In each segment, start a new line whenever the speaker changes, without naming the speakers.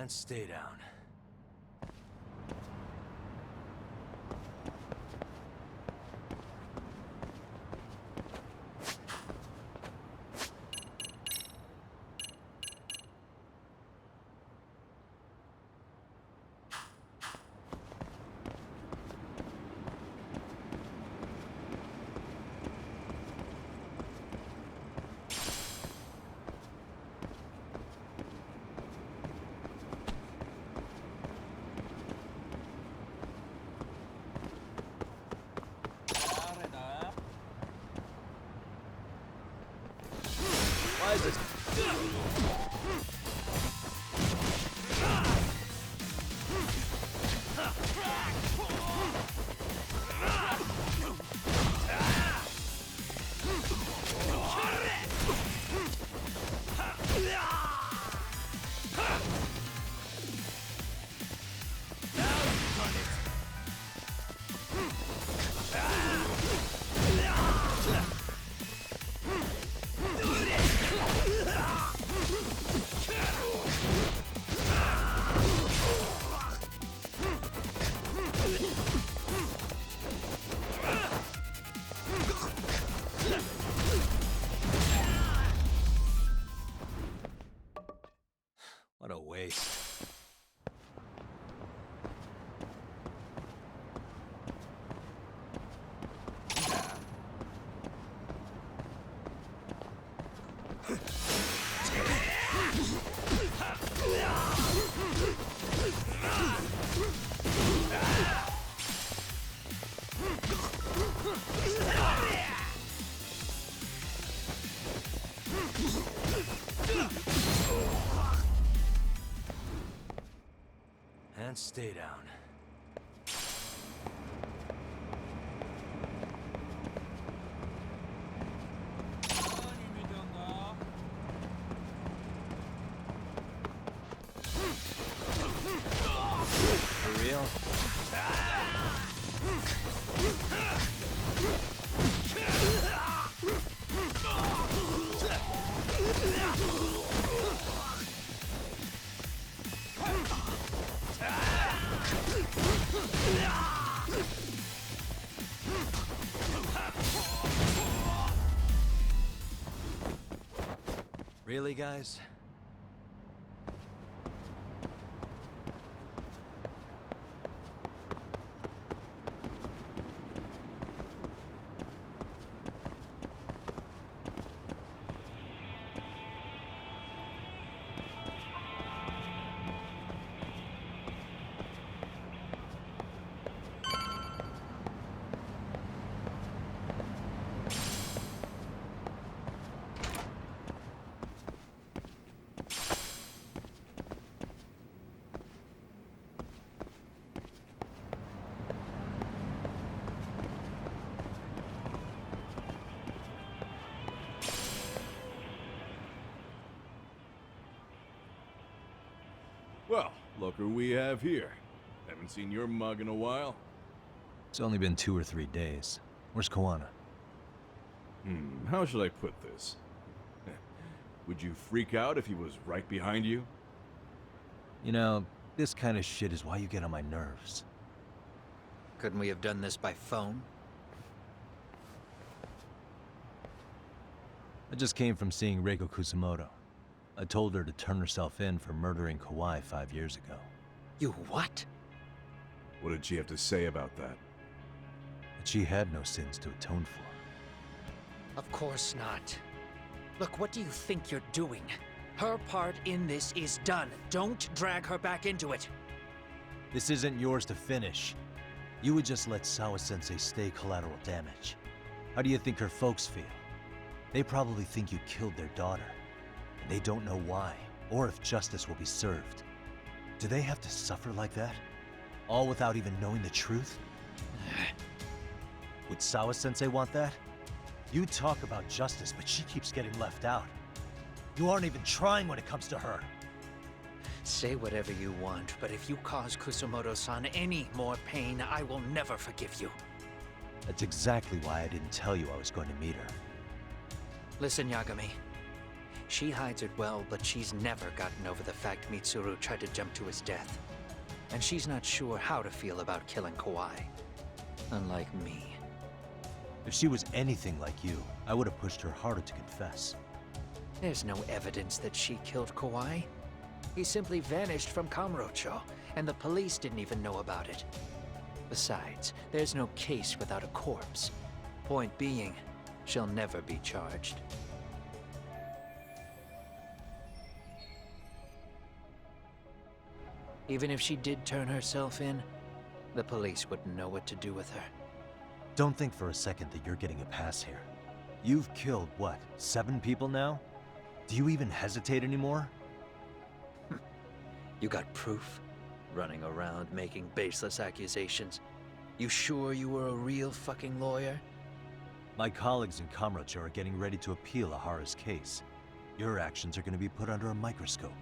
And stay down. Why is this? What a waste. And stay down. For real? Really, guys?
Well, look who we have here. Haven't seen your mug in a while.
It's only been 2 or 3 days. Where's Koana?
How should I put this? Would you freak out if he was right behind you?
You know, this kind of shit is why you get on my nerves.
Couldn't we have done this by phone?
I just came from seeing Reiko Kusamoto. I told her to turn herself in for murdering Kawhi 5 years ago.
You what?
What did she have to say about that?
That she had no sins to atone for.
Of course not. Look, what do you think you're doing? Her part in this is done. Don't drag her back into it.
This isn't yours to finish. You would just let Sawa-sensei stay collateral damage. How do you think her folks feel? They probably think you killed their daughter. And they don't know why, or if justice will be served. Do they have to suffer like that? All without even knowing the truth? Would Sawa-sensei want that? You talk about justice, but she keeps getting left out. You aren't even trying when it comes to her.
Say whatever you want, but if you cause Kusamoto-san any more pain, I will never forgive you.
That's exactly why I didn't tell you I was going to meet her.
Listen, Yagami. She hides it well, but she's never gotten over the fact Mitsuru tried to jump to his death. And she's not sure how to feel about killing Kawhi. Unlike me.
If she was anything like you, I would have pushed her harder to confess.
There's no evidence that she killed Kawhi. He simply vanished from Kamurocho, and the police didn't even know about it. Besides, there's no case without a corpse. Point being, she'll never be charged. Even if she did turn herself in, the police wouldn't know what to do with her.
Don't think for a second that you're getting a pass here. You've killed, what, 7 people now? Do you even hesitate anymore?
You got proof? Running around making baseless accusations. You sure you were a real fucking lawyer?
My colleagues in Kamurocho are getting ready to appeal Ahara's case. Your actions are going to be put under a microscope.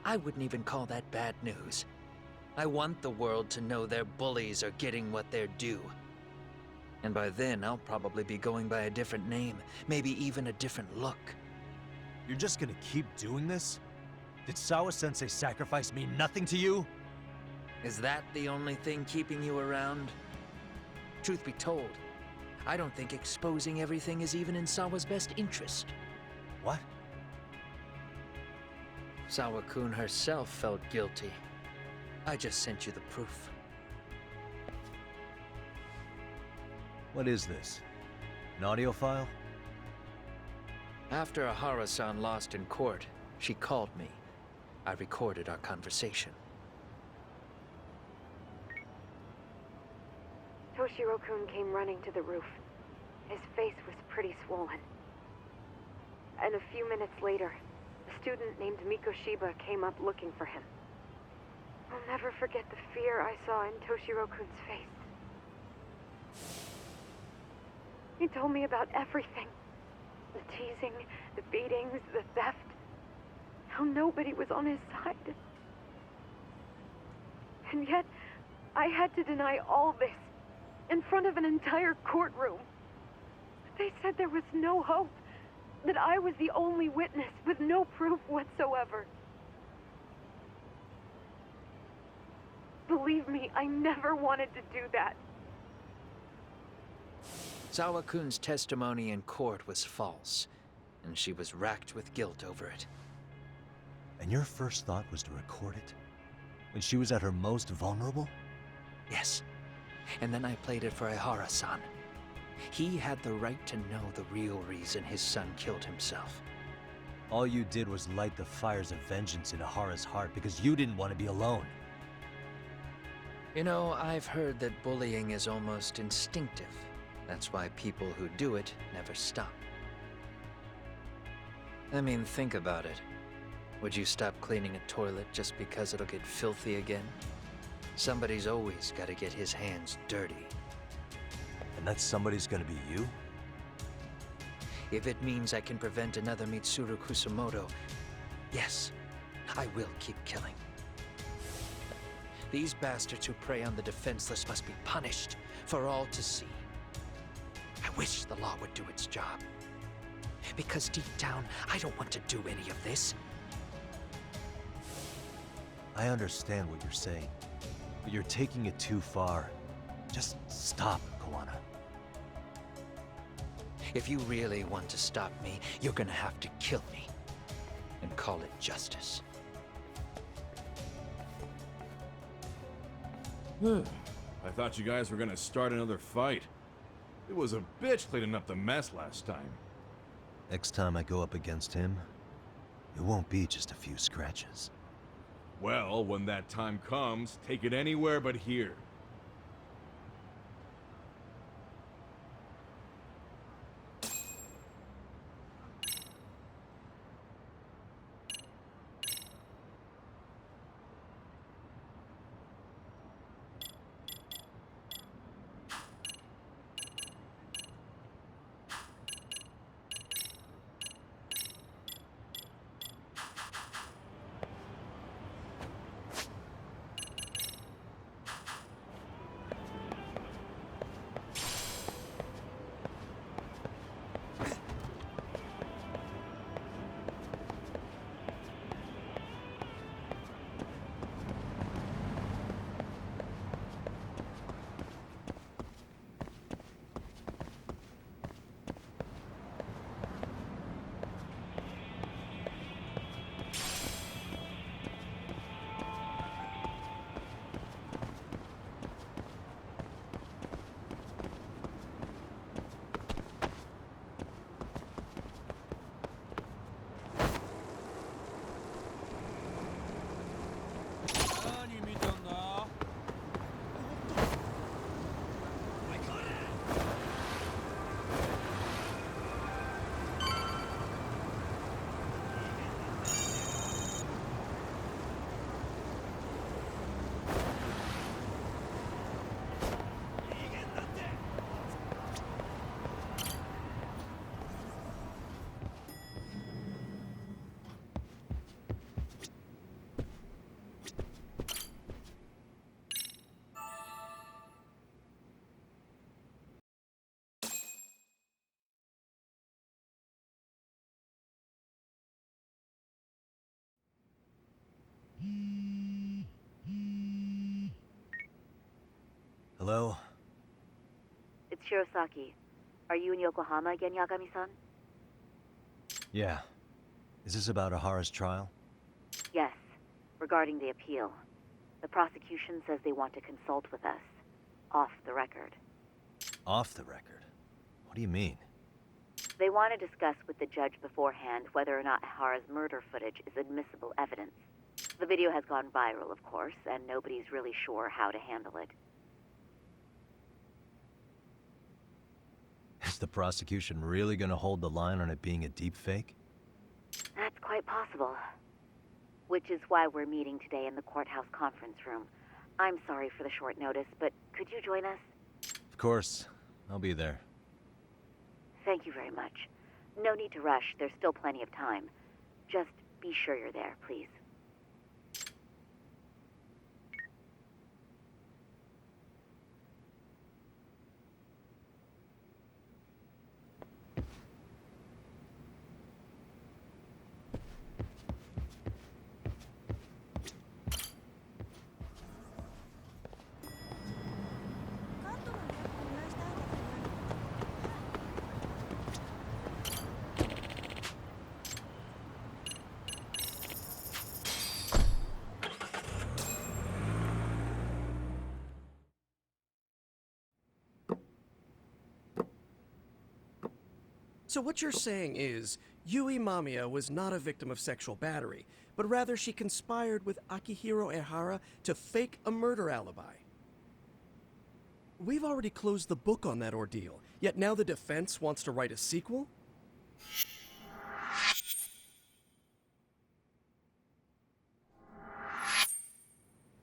I wouldn't even call that bad news. I want the world to know their bullies are getting what they're due. And by then, I'll probably be going by a different name, maybe even a different look.
You're just gonna keep doing this? Did Sawa-sensei sacrifice mean nothing to you?
Is that the only thing keeping you around? Truth be told, I don't think exposing everything is even in Sawa's best interest.
What?
Sawa-kun herself felt guilty. I just sent you the proof.
What is this? An audio file?
After Ahara-san lost in court, she called me. I recorded our conversation.
Toshiro-kun came running to the roof. His face was pretty swollen. And a few minutes later, a student named Mikoshiba came up looking for him. I'll never forget the fear I saw in Toshiro-kun's face. He told me about everything. The teasing, the beatings, the theft. How nobody was on his side. And yet, I had to deny all this in front of an entire courtroom. They said there was no hope, that I was the only witness with no proof whatsoever. Believe me, I never wanted to do that.
Sawa-kun's testimony in court was false, and she was racked with guilt over it.
And your first thought was to record it? When she was at her most vulnerable?
Yes, and then I played it for Ahara-san. He had the right to know the real reason his son killed himself.
All you did was light the fires of vengeance in Ahara's heart because you didn't want to be alone.
You know, I've heard that bullying is almost instinctive. That's why people who do it never stop. I mean, think about it. Would you stop cleaning a toilet just because it'll get filthy again? Somebody's always got to get his hands dirty.
And that somebody's gonna be you?
If it means I can prevent another Mitsuru Kusamoto, yes, I will keep killing. These bastards who prey on the defenseless must be punished for all to see. I wish the law would do its job. Because deep down, I don't want to do any of this.
I understand what you're saying, but you're taking it too far. Just stop, Kawana.
If you really want to stop me, you're gonna have to kill me. And call it justice.
I thought you guys were gonna start another fight. It was a bitch cleaning up the mess last time.
Next time I go up against him, it won't be just a few scratches.
Well, when that time comes, take it anywhere but here.
Hello?
It's Shirosaki. Are you in Yokohama again, Yagami-san?
Yeah. Is this about Ahara's trial?
Yes, regarding the appeal. The prosecution says they want to consult with us. Off the record.
Off the record? What do you mean?
They want to discuss with the judge beforehand whether or not Ahara's murder footage is admissible evidence. The video has gone viral, of course, and nobody's really sure how to handle it.
Is the prosecution really gonna hold the line on it being a deepfake?
That's quite possible. Which is why we're meeting today in the courthouse conference room. I'm sorry for the short notice, but could you join us?
Of course. I'll be there.
Thank you very much. No need to rush, there's still plenty of time. Just be sure you're there, please.
So what you're saying is, Yui Mamiya was not a victim of sexual battery, but rather she conspired with Akihiro Ehara to fake a murder alibi. We've already closed the book on that ordeal, yet now the defense wants to write a sequel?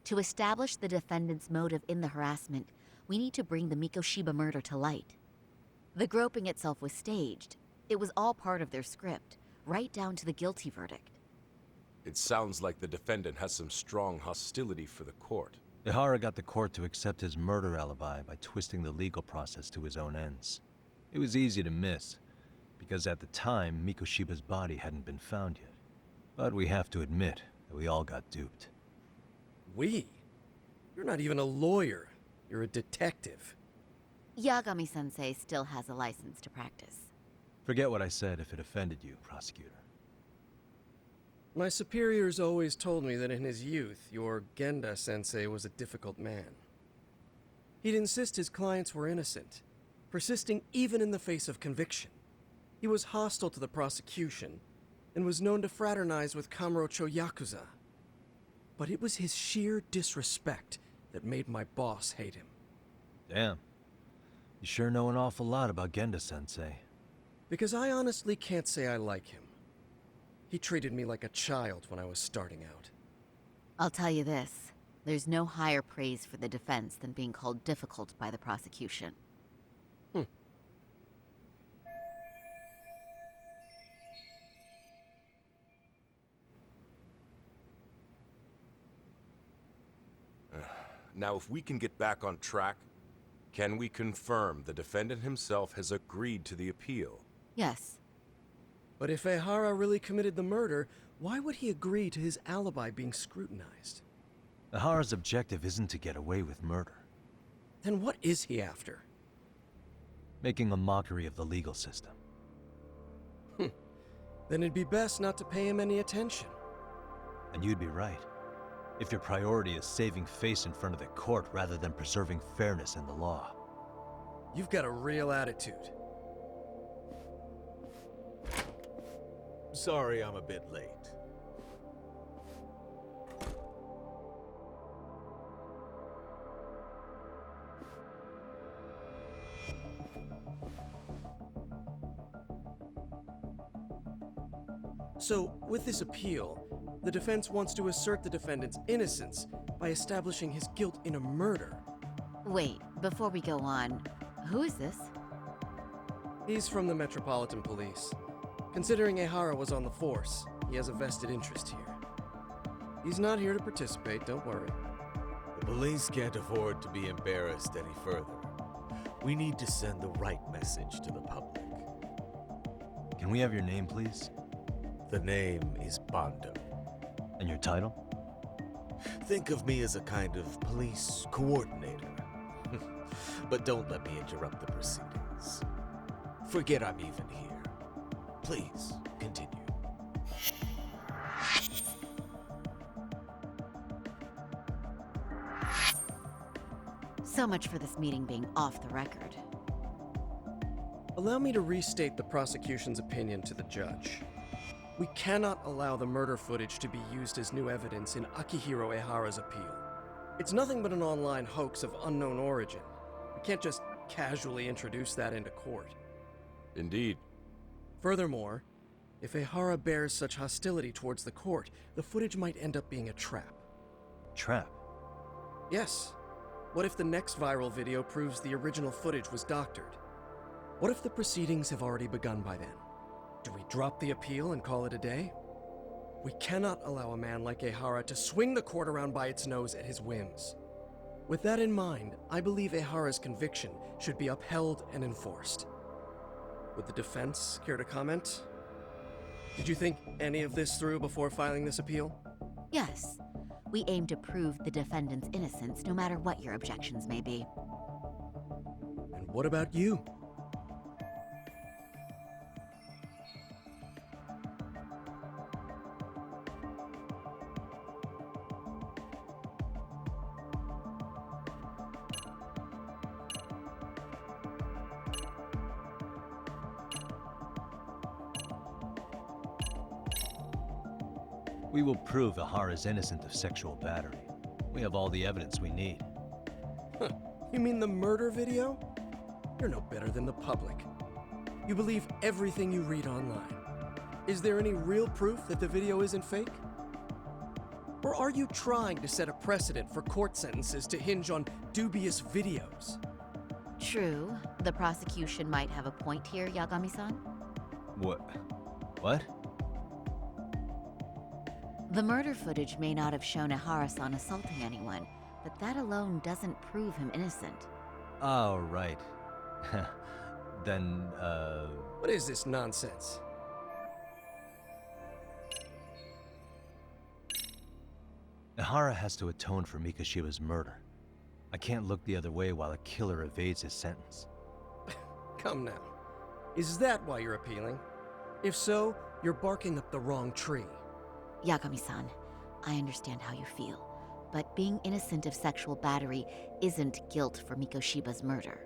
To establish the defendant's motive in the harassment, we need to bring the Mikoshiba murder to light. The groping itself was staged. It was all part of their script, right down to the guilty verdict.
It sounds like the defendant has some strong hostility for the court.
Ehara got the court to accept his murder alibi by twisting the legal process to his own ends. It was easy to miss, because at the time, Mikoshiba's body hadn't been found yet. But we have to admit that we all got duped.
We? You're not even a lawyer. You're a detective.
Yagami-sensei still has a license to practice.
Forget what I said if it offended you, prosecutor.
My superiors always told me that in his youth, your Genda-sensei was a difficult man. He'd insist his clients were innocent, persisting even in the face of conviction. He was hostile to the prosecution, and was known to fraternize with Kamurocho Yakuza. But it was his sheer disrespect that made my boss hate him.
Damn. You sure know an awful lot about Genda-sensei.
Because I honestly can't say I like him. He treated me like a child when I was starting out.
I'll tell you this, there's no higher praise for the defense than being called difficult by the prosecution.
Now, if we can get back on track, can we confirm the defendant himself has agreed to the appeal?
Yes.
But if Ehara really committed the murder, why would he agree to his alibi being scrutinized?
Ehara's objective isn't to get away with murder.
Then what is he after?
Making a mockery of the legal system.
Then it'd be best not to pay him any attention.
And you'd be right. If your priority is saving face in front of the court rather than preserving fairness in the law.
You've got a real attitude.
Sorry I'm a bit late.
So, with this appeal, the defense wants to assert the defendant's innocence by establishing his guilt in a murder.
Wait, before we go on, who is this?
He's from the Metropolitan Police. Considering Ehara was on the force, he has a vested interest here. He's not here to participate, don't worry.
The police can't afford to be embarrassed any further. We need to send the right message to the public.
Can we have your name, please?
The name is Bando.
And your title?
Think of me as a kind of police coordinator. But don't let me interrupt the proceedings. Forget I'm even here. Please, continue.
So much for this meeting being off the record.
Allow me to restate the prosecution's opinion to the judge. We cannot allow the murder footage to be used as new evidence in Akihiro Ehara's appeal. It's nothing but an online hoax of unknown origin. We can't just casually introduce that into court.
Indeed.
Furthermore, if Ehara bears such hostility towards the court, the footage might end up being a trap.
Trap?
Yes. What if the next viral video proves the original footage was doctored? What if the proceedings have already begun by then? Do we drop the appeal and call it a day? We cannot allow a man like Ehara to swing the court around by its nose at his whims. With that in mind, I believe Ehara's conviction should be upheld and enforced. Would the defense care to comment? Did you think any of this through before filing this appeal?
Yes, we aim to prove the defendant's innocence no matter what your objections may be.
And what about you?
We will prove Ehara is innocent of sexual battery. We have all the evidence we need.
Huh. You mean the murder video? You're no better than the public. You believe everything you read online. Is there any real proof that the video isn't fake? Or are you trying to set a precedent for court sentences to hinge on dubious videos?
True, the prosecution might have a point here, Yagami-san.
What?
The murder footage may not have shown Ehara-san assaulting anyone, but that alone doesn't prove him innocent.
Oh, right. Then,
What is this nonsense?
Ehara has to atone for Mikoshiba's murder. I can't look the other way while a killer evades his sentence.
Come now. Is that why you're appealing? If so, you're barking up the wrong tree.
Yagami-san, I understand how you feel, but being innocent of sexual battery isn't guilt for Mikoshiba's murder.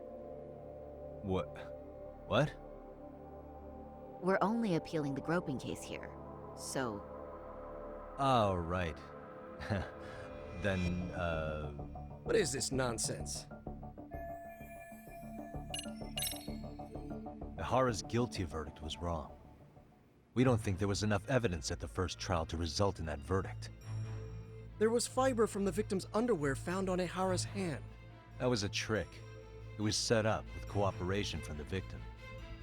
What?
We're only appealing the groping case here, so...
Oh, right. Then,
What is this nonsense?
Ehara's guilty verdict was wrong. We don't think there was enough evidence at the first trial to result in that verdict.
There was fiber from the victim's underwear found on Ehara's hand.
That was a trick. It was set up with cooperation from the victim.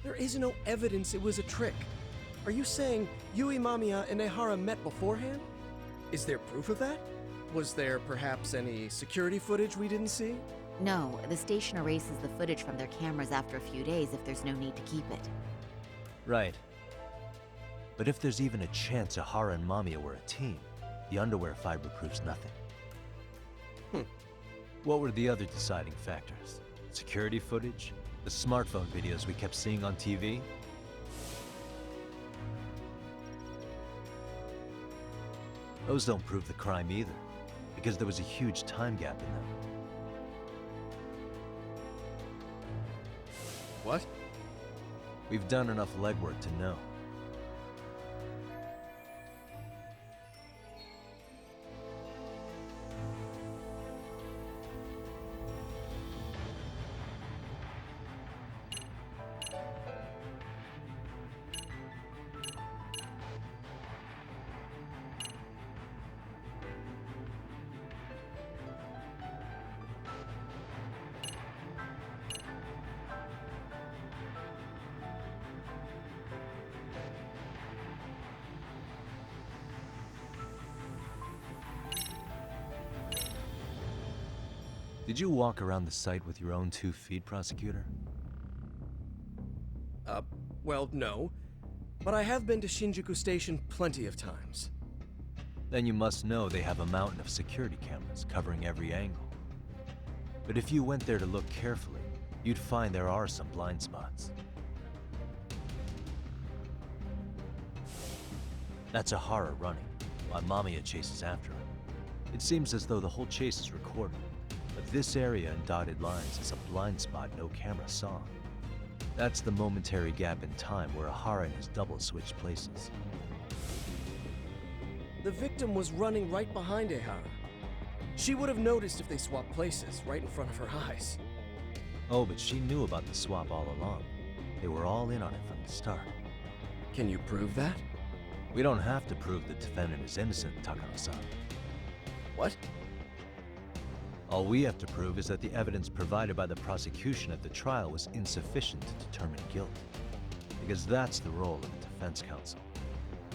There is no evidence it was a trick. Are you saying Yui Mamiya and Ehara met beforehand? Is there proof of that? Was there perhaps any security footage we didn't see?
No, the station erases the footage from their cameras after a few days if there's no need to keep it.
Right. But if there's even a chance Ehara and Mamiya were a team, the underwear fiber proves nothing. What were the other deciding factors? Security footage? The smartphone videos we kept seeing on TV? Those don't prove the crime either, because there was a huge time gap in them.
What?
We've done enough legwork to know. Did you walk around the site with your own 2 feet, prosecutor?
Well, no. But I have been to Shinjuku Station plenty of times.
Then you must know they have a mountain of security cameras covering every angle. But if you went there to look carefully, you'd find there are some blind spots. That's Ahara running, while Mamiya chases after him. It seems as though the whole chase is recorded, but this area in dotted lines is a blind spot no camera saw. That's the momentary gap in time where Ahara and his double switched places.
The victim was running right behind Ehara. She would have noticed if they swapped places right in front of her eyes.
Oh, but she knew about the swap all along. They were all in on it from the start.
Can you prove that?
We don't have to prove the defendant is innocent, Takano-san.
What?
All we have to prove is that the evidence provided by the prosecution at the trial was insufficient to determine guilt. Because that's the role of the defense counsel.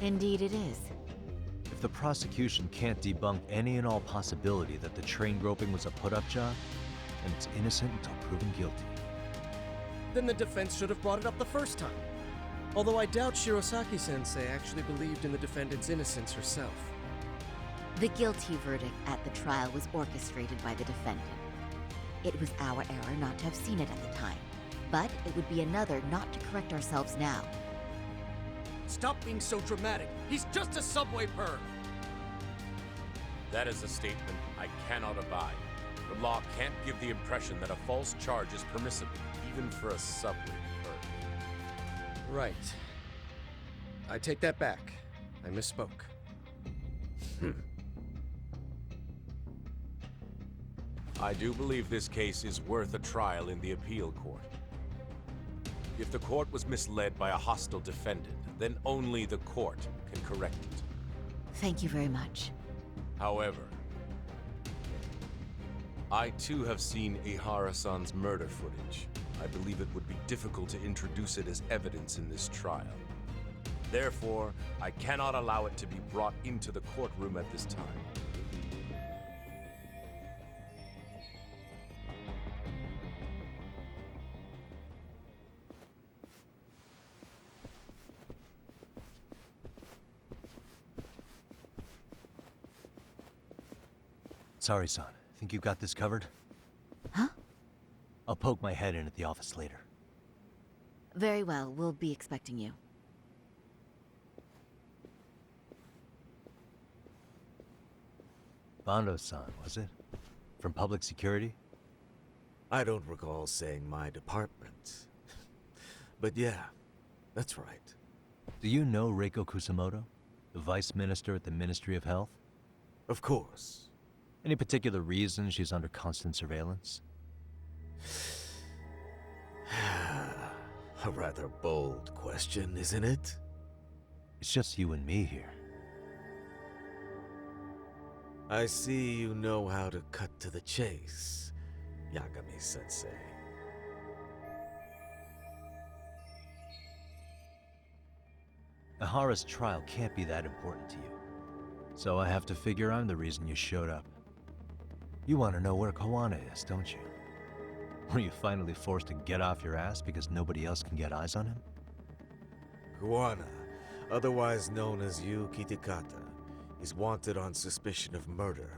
Indeed it is.
If the prosecution can't debunk any and all possibility that the train groping was a put-up job, then it's innocent until proven guilty.
Then the defense should have brought it up the first time. Although I doubt Shirosaki-sensei actually believed in the defendant's innocence herself.
The guilty verdict at the trial was orchestrated by the defendant. It was our error not to have seen it at the time, but it would be another not to correct ourselves now.
Stop being so dramatic. He's just a subway perv.
That is a statement I cannot abide. The law can't give the impression that a false charge is permissible, even for a subway perv.
Right. I take that back. I misspoke.
I do believe this case is worth a trial in the appeal court. If the court was misled by a hostile defendant, then only the court can correct it.
Thank you very much.
However, I too have seen Ihara-san's murder footage. I believe it would be difficult to introduce it as evidence in this trial. Therefore, I cannot allow it to be brought into the courtroom at this time.
Sorry, son. Think you got this covered?
Huh?
I'll poke my head in at the office later.
Very well, we'll be expecting you.
Bando-san, was it? From public security?
I don't recall saying my department. But yeah, that's right.
Do you know Reiko Kusamoto? The vice minister at the Ministry of Health?
Of course.
Any particular reason she's under constant surveillance?
A rather bold question, isn't it?
It's just you and me here.
I see you know how to cut to the chase, Yagami-sensei.
Ahara's trial can't be that important to you. So I have to figure I'm the reason you showed up. You want to know where Kawana is, don't you? Were you finally forced to get off your ass because nobody else can get eyes on him?
Kawana, otherwise known as Yu Kitakata, is wanted on suspicion of murder.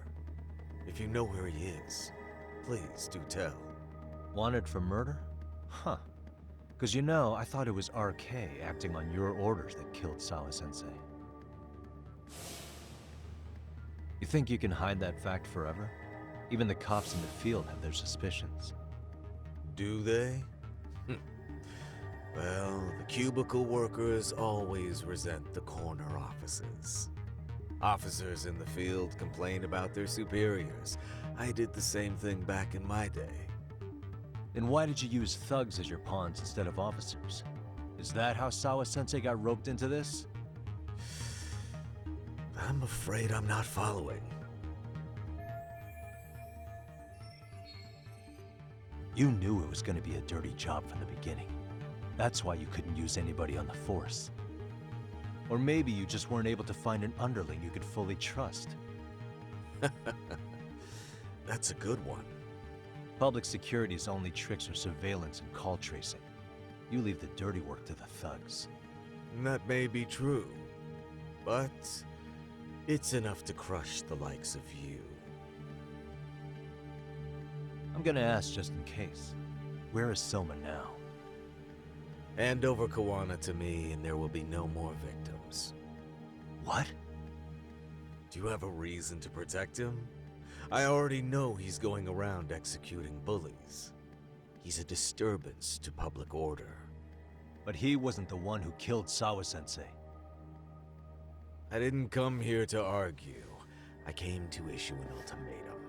If you know where he is, please do tell.
Wanted for murder? Huh. Because you know, I thought it was RK acting on your orders that killed Sawa-sensei. You think you can hide that fact forever? Even the cops in the field have their suspicions.
Do they? Well, the cubicle workers always resent the corner offices. Officers in the field complain about their superiors. I did the same thing back in my day.
Then why did you use thugs as your pawns instead of officers? Is that how Sawa-sensei got roped into this?
I'm afraid I'm not following.
You knew it was going to be a dirty job from the beginning. That's why you couldn't use anybody on the force. Or maybe you just weren't able to find an underling you could fully trust.
That's a good one.
Public security's only tricks are surveillance and call tracing. You leave the dirty work to the thugs.
That may be true, but it's enough to crush the likes of you.
I'm gonna ask just in case. Where is Soma now?
Hand over Kawana to me, and there will be no more victims.
What?
Do you have a reason to protect him? I already know he's going around executing bullies. He's a disturbance to public order.
But he wasn't the one who killed Sawa-sensei.
I didn't come here to argue. I came to issue an ultimatum.